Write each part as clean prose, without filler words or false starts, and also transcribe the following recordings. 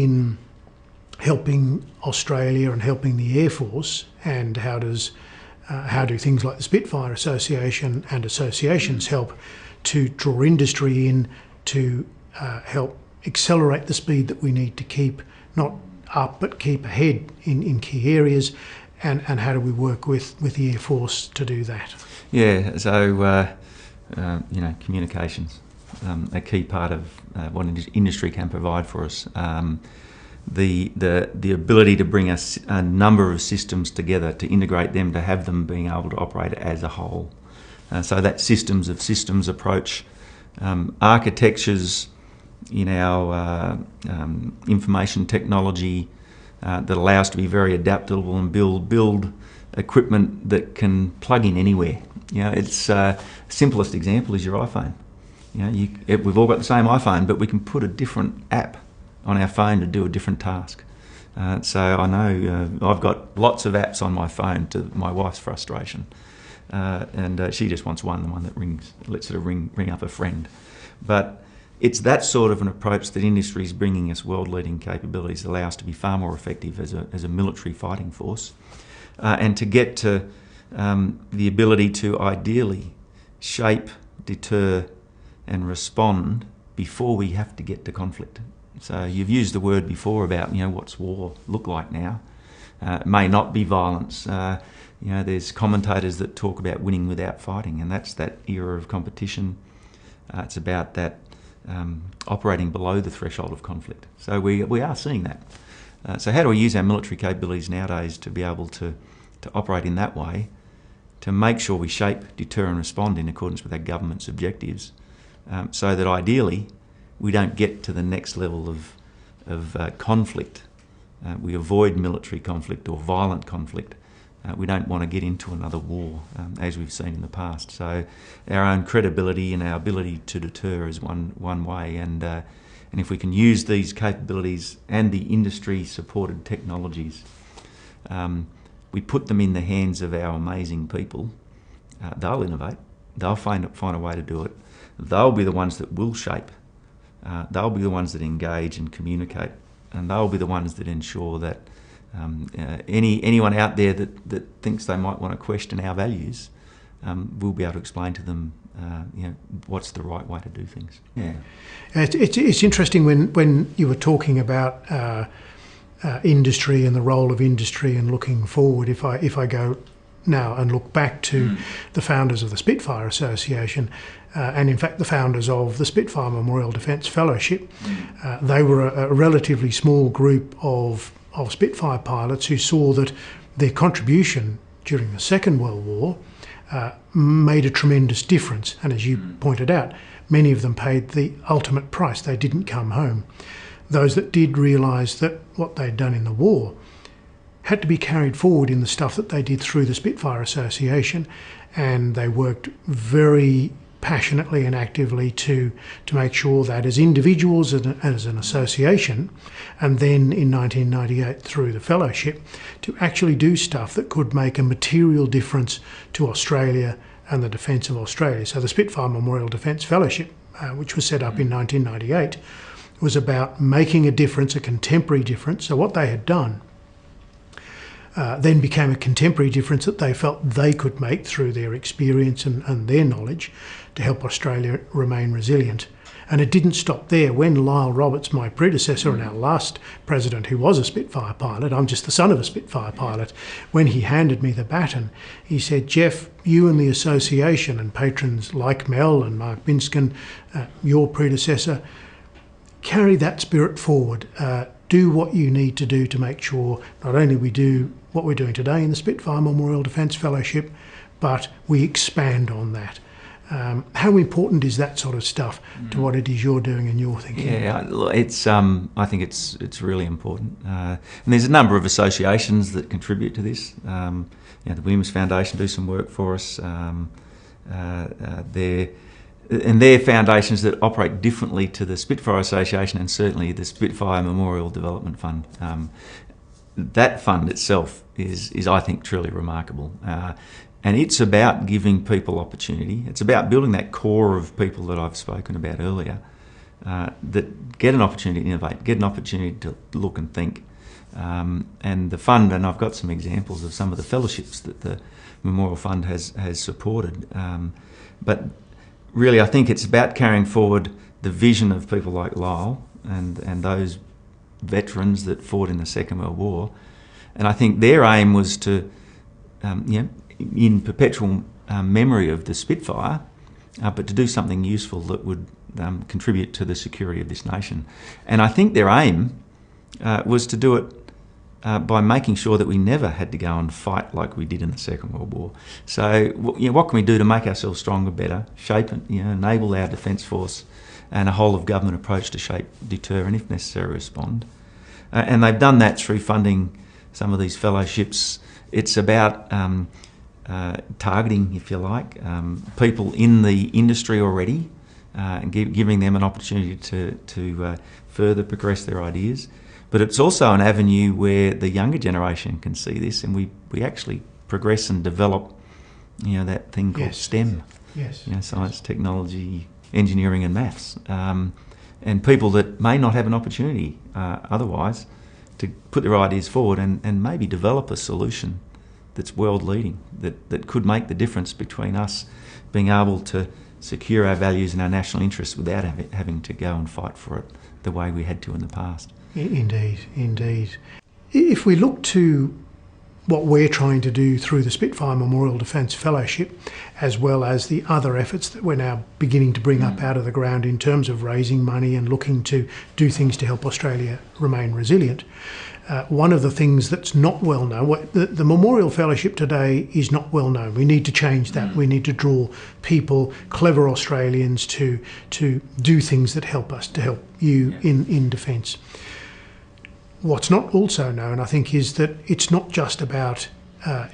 in helping Australia and helping the Air Force, and how do things like the Spitfire Association and associations help to draw industry in to help accelerate the speed that we need to keep not up but keep ahead in key areas, and how do we work with the Air Force to do that? Yeah, so communications, a key part of what industry can provide for us. The ability to bring a number of systems together, to integrate them, to have them being able to operate as a whole. So that systems of systems approach, architectures in our information technology that allow us to be very adaptable and build equipment that can plug in anywhere. It's simplest example is your iPhone. We've all got the same iPhone, but we can put a different app on our phone to do a different task. So I know I've got lots of apps on my phone, to my wife's frustration, and she just wants the one that lets her ring up a friend. But it's that sort of an approach that industry is bringing us world-leading capabilities that allow us to be far more effective as a military fighting force, and to get to the ability to ideally shape, deter and respond before we have to get to conflict. So you've used the word before about, what's war look like now? It may not be violence. There's commentators that talk about winning without fighting, and that's that era of competition. It's about that operating below the threshold of conflict. So we are seeing that. So how do we use our military capabilities nowadays to be able to operate in that way, to make sure we shape, deter and respond in accordance with our government's objectives, so that ideally we don't get to the next level of conflict. We avoid military conflict or violent conflict. We don't want to get into another war, as we've seen in the past. So our own credibility and our ability to deter is one way, and if we can use these capabilities and the industry-supported technologies, we put them in the hands of our amazing people, they'll innovate, they'll find a way to do it, they'll be the ones that will shape, they'll be the ones that engage and communicate, and they'll be the ones that ensure that anyone out there that thinks they might want to question our values, we'll be able to explain to them what's the right way to do things. Yeah, it's interesting when you were talking about industry and the role of industry and looking forward. If I go now and look back to the founders of the Spitfire Association, and in fact the founders of the Spitfire Memorial Defence Fellowship, they were a relatively small group of Spitfire pilots who saw that their contribution during the Second World War made a tremendous difference. And as you pointed out, many of them paid the ultimate price. They didn't come home. Those that did realise that what they'd done in the war had to be carried forward in the stuff that they did through the Spitfire Association, and they worked very passionately and actively to make sure that as individuals and as an association, and then in 1998 through the fellowship, to actually do stuff that could make a material difference to Australia and the defence of Australia. So the Spitfire Memorial Defence Fellowship, which was set up in 1998, was about making a difference, a contemporary difference. So what they had done then became a contemporary difference that they felt they could make through their experience and their knowledge to help Australia remain resilient. And it didn't stop there. When Lyle Roberts, my predecessor and our last president, who was a Spitfire pilot, I'm just the son of a Spitfire pilot, when he handed me the baton, he said, "Geoff, you and the association and patrons like Mel and Mark Binskin, your predecessor, carry that spirit forward. Do what you need to do to make sure not only we do what we're doing today in the Spitfire Memorial Defence Fellowship, but we expand on that." How important is that sort of stuff to what it is you're doing and you're thinking? Yeah, it's. I think it's really important. And there's a number of associations that contribute to this. The Williams Foundation do some work for us. They're foundations that operate differently to the Spitfire Association and certainly the Spitfire Memorial Development Fund. That fund itself is I think, truly remarkable. And it's about giving people opportunity. It's about building that core of people that I've spoken about earlier, that get an opportunity to innovate, get an opportunity to look and think. And the fund, and I've got some examples of some of the fellowships that the Memorial Fund has supported. But really, I think it's about carrying forward the vision of people like Lyle and those veterans that fought in the Second World War. And I think their aim was to, in perpetual memory of the Spitfire, but to do something useful that would contribute to the security of this nation. And I think their aim was to do it by making sure that we never had to go and fight like we did in the Second World War. So, what can we do to make ourselves stronger, better, shape and enable our Defence Force and a whole of government approach to shape, deter and, if necessary, respond. And they've done that through funding some of these fellowships. It's about targeting, if you like, people in the industry already and giving them an opportunity to further progress their ideas. But it's also an avenue where the younger generation can see this, and we actually progress and develop, that thing called STEM. Yes. Science, technology, engineering and maths. And people that may not have an opportunity otherwise to put their ideas forward and maybe develop a solution that's world leading, that could make the difference between us being able to secure our values and our national interests without having to go and fight for it the way we had to in the past. Indeed. If we look to what we're trying to do through the Spitfire Memorial Defence Fellowship, as well as the other efforts that we're now beginning to bring up out of the ground in terms of raising money and looking to do things to help Australia remain resilient, one of the things that's not well known, the Memorial Fellowship today is not well known. We need to change that. We need to draw people, clever Australians, to do things that help us, to help you in defence. What's not also known, I think, is that it's not just about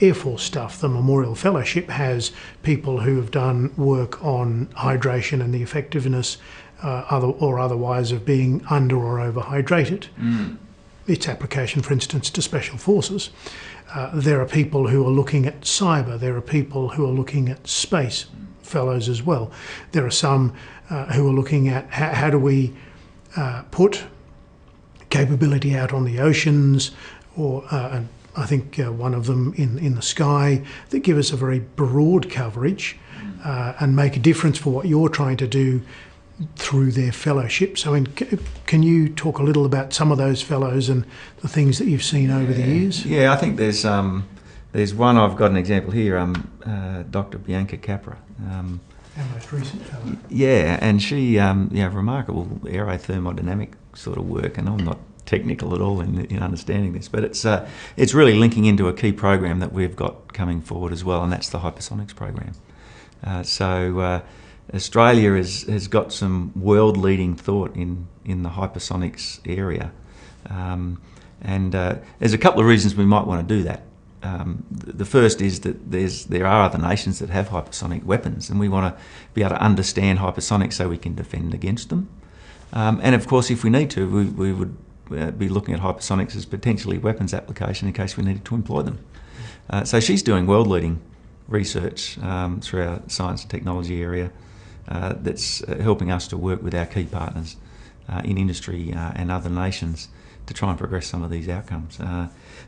Air Force stuff. The Memorial Fellowship has people who have done work on hydration and the effectiveness otherwise of being under or overhydrated. Its application, for instance, to Special Forces. There are people who are looking at cyber. There are people who are looking at space, fellows as well. There are some who are looking at how do we put capability out on the oceans, or and I think one of them in the sky, that give us a very broad coverage and make a difference for what you're trying to do through their fellowships. I mean, can you talk a little about some of those fellows and the things that you've seen over the years? Yeah, I think there's one. I've got an example here. Dr. Bianca Capra. Our most recent fellow. Yeah, and she remarkable aerothermodynamic sort of work, and I'm not technical at all in understanding this, but it's really linking into a key program that we've got coming forward as well, and that's the hypersonics program. Australia has got some world-leading thought in the hypersonics area, and there's a couple of reasons we might want to do that. The first is that there are other nations that have hypersonic weapons, and we want to be able to understand hypersonics so we can defend against them. And of course, if we need to, we would be looking at hypersonics as potentially weapons application in case we needed to employ them. So she's doing world-leading research through our science and technology area that's helping us to work with our key partners in industry and other nations to try and progress some of these outcomes.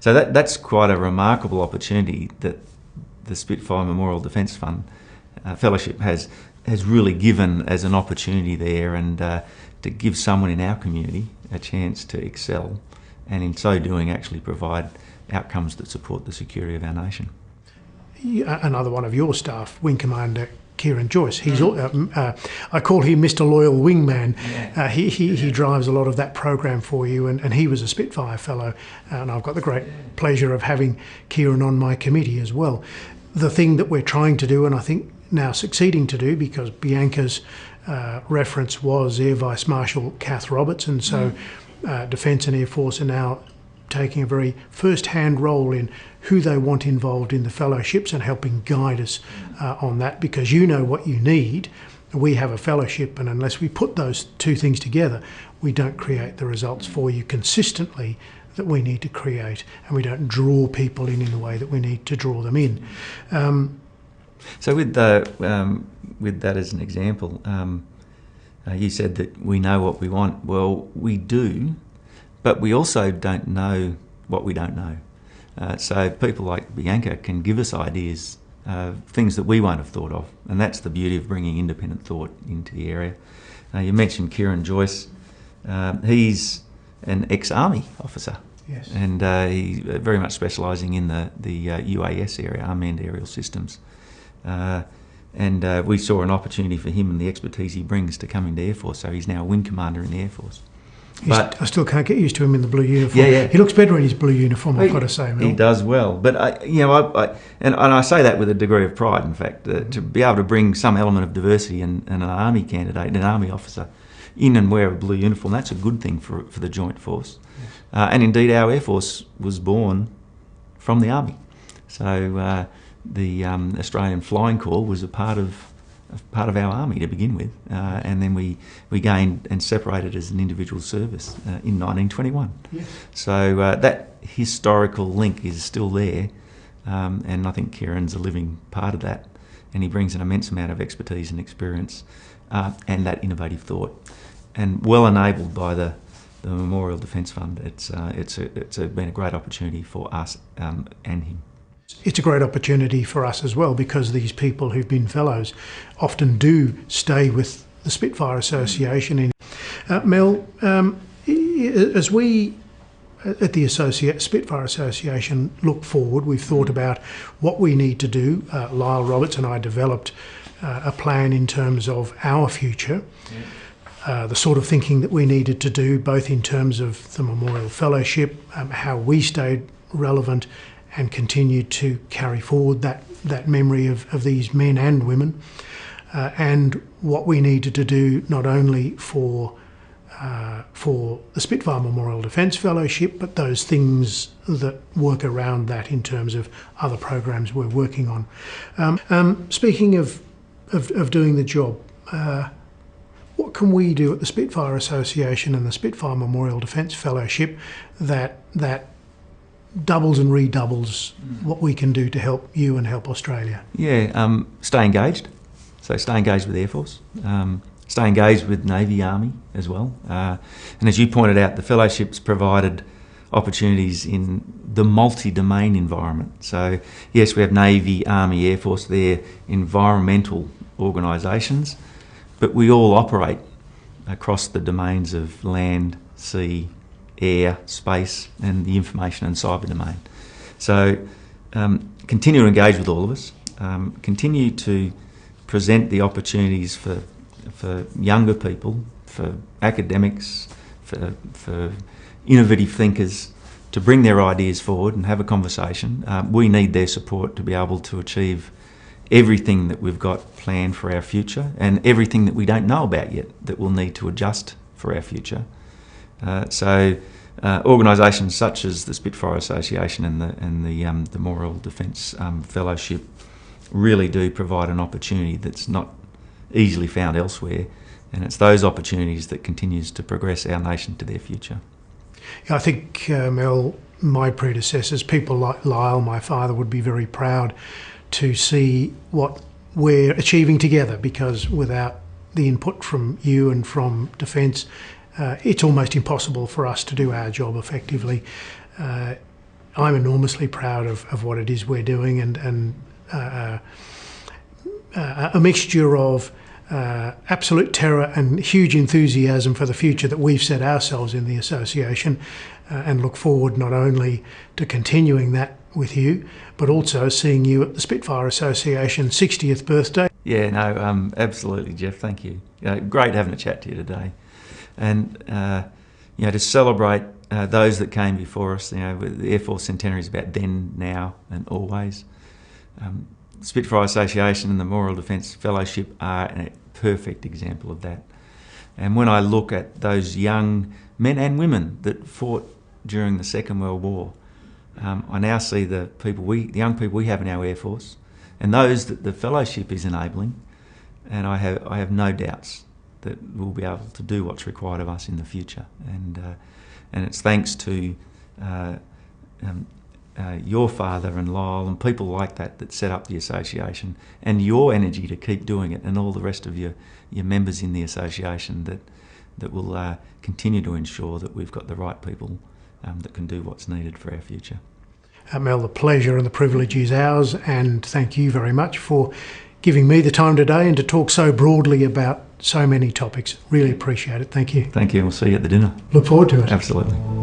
So that's quite a remarkable opportunity that the Spitfire Memorial Defence Fund Fellowship has really given as an opportunity there, and to give someone in our community a chance to excel, and in so doing actually provide outcomes that support the security of our nation. Another one of your staff, Wing Commander Kieran Joyce. He's I call him Mr. Loyal Wingman. Yeah. He drives a lot of that program for you, and he was a Spitfire fellow, and I've got the great pleasure of having Kieran on my committee as well. The thing that we're trying to do, and I think now succeeding to do, because Bianca's reference was Air Vice Marshal Kath Roberts, and so Defence and Air Force are now taking a very first-hand role in who they want involved in the fellowships and helping guide us on that, because you know what you need. We have a fellowship, and unless we put those two things together, we don't create the results for you consistently that we need to create, and we don't draw people in the way that we need to draw them in. So with that as an example, You said that we know what we want. Well, we do, but we also don't know what we don't know. So people like Bianca can give us ideas, things that we won't have thought of, and that's the beauty of bringing independent thought into the area. You mentioned Kieran Joyce. He's an ex-Army officer. Yes. And he's very much specialising in the UAS area, Unmanned Aerial Systems. And we saw an opportunity for him and the expertise he brings to come into Air Force, so he's now a wing commander in the Air Force. But I still can't get used to him in the blue uniform. Yeah. He looks better in his blue uniform, I've got to say, Mel. He does well. But, I say that with a degree of pride, in fact, to be able to bring some element of diversity and an Army candidate, an Army officer, in and wear a blue uniform, that's a good thing for the Joint Force. Yes. And indeed, our Air Force was born from the Army. So the Australian Flying Corps was a part of our Army to begin with, and then we gained and separated as an individual service in 1921. Yes. So that historical link is still there, and I think Kieran's a living part of that, and he brings an immense amount of expertise and experience and that innovative thought, and well enabled by the Memorial Defence Fund. It's been a great opportunity for us and him. It's a great opportunity for us as well, because these people who've been fellows often do stay with the Spitfire Association. Mel, as we at the Spitfire Association look forward, we've thought about what we need to do. Lyle Roberts and I developed a plan in terms of our future, the sort of thinking that we needed to do, both in terms of the Memorial Fellowship, how we stayed relevant and continue to carry forward that memory of these men and women, and what we needed to do not only for the Spitfire Memorial Defence Fellowship, but those things that work around that in terms of other programs we're working on. Speaking of doing the job, what can we do at the Spitfire Association and the Spitfire Memorial Defence Fellowship that doubles and redoubles what we can do to help you and help Australia? Yeah, stay engaged. So stay engaged with Air Force, stay engaged with Navy, Army as well. And as you pointed out, the fellowships provided opportunities in the multi-domain environment. So yes, we have Navy, Army, Air Force, they're environmental organisations, but we all operate across the domains of land, sea, air, space, and the information and cyber domain. So continue to engage with all of us, continue to present the opportunities for younger people, for academics, for innovative thinkers to bring their ideas forward and have a conversation. We need their support to be able to achieve everything that we've got planned for our future, and everything that we don't know about yet that we'll need to adjust for our future. So organisations such as the Spitfire Association and the Memorial Defence Fellowship really do provide an opportunity that's not easily found elsewhere, and it's those opportunities that continues to progress our nation to their future. Yeah, I think, Mel, my predecessors, people like Lyle, my father, would be very proud to see what we're achieving together, because without the input from you and from Defence, it's almost impossible for us to do our job effectively. I'm enormously proud of what it is we're doing, and a mixture of absolute terror and huge enthusiasm for the future that we've set ourselves in the association, and look forward not only to continuing that with you, but also seeing you at the Spitfire Association 60th birthday. Yeah, no, absolutely, Geoff, thank you. Great having a chat to you today. And, to celebrate those that came before us, the Air Force Centenary is about then, now and always. Spitfire Association and the Memorial Defence Fellowship are a perfect example of that. And when I look at those young men and women that fought during the Second World War, I now see the young people we have in our Air Force, and those that the fellowship is enabling, and I have no doubts that we'll be able to do what's required of us in the future. And it's thanks to your father and Lyle and people like that set up the association, and your energy to keep doing it, and all the rest of your members in the association that will continue to ensure that we've got the right people that can do what's needed for our future. Mel, the pleasure and the privilege is ours, and thank you very much for giving me the time today and to talk so broadly about so many topics. Really appreciate it. Thank you. Thank you. We'll see you at the dinner. Look forward to it. Absolutely.